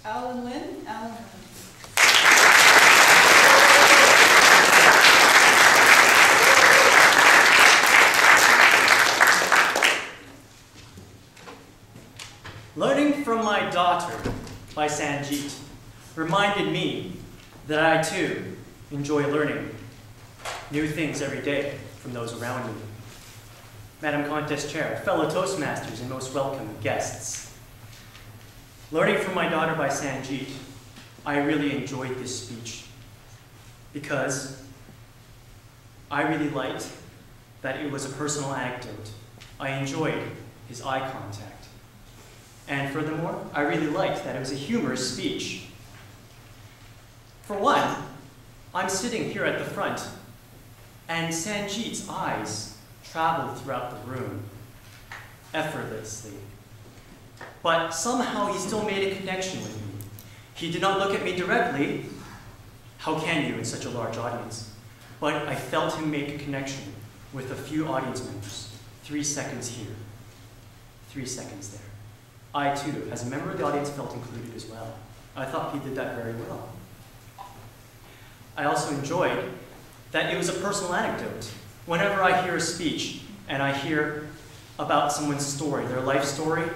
Alan Lynn. Alan Lynn. Learning from My Daughter by Sanjeet reminded me that I too enjoy learning new things every day from those around me. Madam Contest Chair, fellow Toastmasters, and most welcome guests. Learning from My Daughter by Sanjeet, I really enjoyed this speech because I really liked that it was a personal anecdote. I enjoyed his eye contact. And furthermore, I really liked that it was a humorous speech. For one, I'm sitting here at the front, and Sanjeet's eyes traveled throughout the room effortlessly. But somehow he still made a connection with me. He did not look at me directly. How can you in such a large audience? But I felt him make a connection with a few audience members. 3 seconds here, 3 seconds there. I too, as a member of the audience, felt included as well. I thought he did that very well. I also enjoyed that it was a personal anecdote. Whenever I hear a speech and I hear about someone's story, their life story,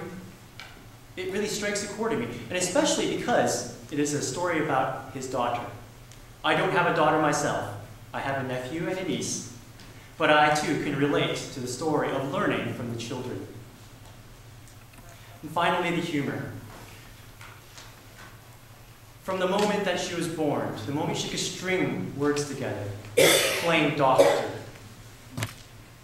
it really strikes a chord in me, and especially because it is a story about his daughter. I don't have a daughter myself. I have a nephew and a niece, but I too can relate to the story of learning from the children. And finally, the humor. From the moment that she was born, to the moment she could string words together, playing doctor,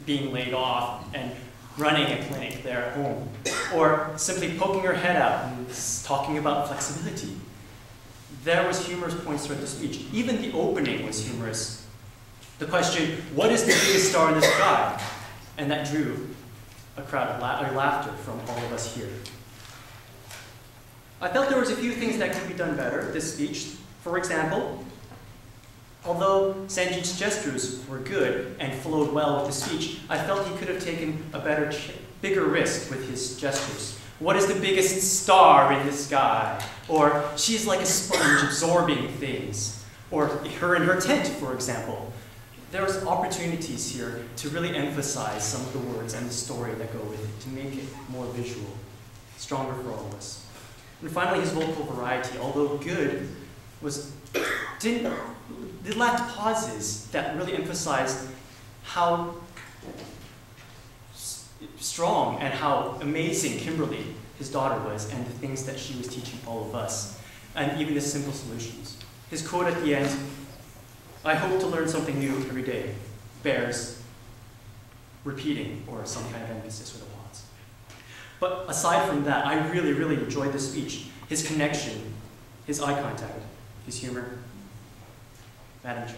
being laid off, and running a clinic there at home, or simply poking her head out and talking about flexibility. There was humorous points throughout the speech. Even the opening was humorous. The question, what is the biggest star in the sky? And that drew a crowd of laughter from all of us here. I felt there was a few things that could be done better, this speech. For example, although Sanjeet's gestures were good and flowed well with the speech, I felt he could have taken a bigger risk with his gestures. What is the biggest star in the sky? Or she's like a sponge absorbing things. Or her in her tent, for example. There was opportunities here to really emphasize some of the words and the story that go with it, to make it more visual, stronger for all of us. And finally, his vocal variety, although good, it lacked pauses that really emphasized how strong and how amazing Kimberly, his daughter, was, and the things that she was teaching all of us, and even the simple solutions. His quote at the end, "I hope to learn something new every day," bears repeating or some kind of emphasis with a pause. But aside from that, I really, really enjoyed the speech. His connection, his eye contact, his humor. Madam Chair.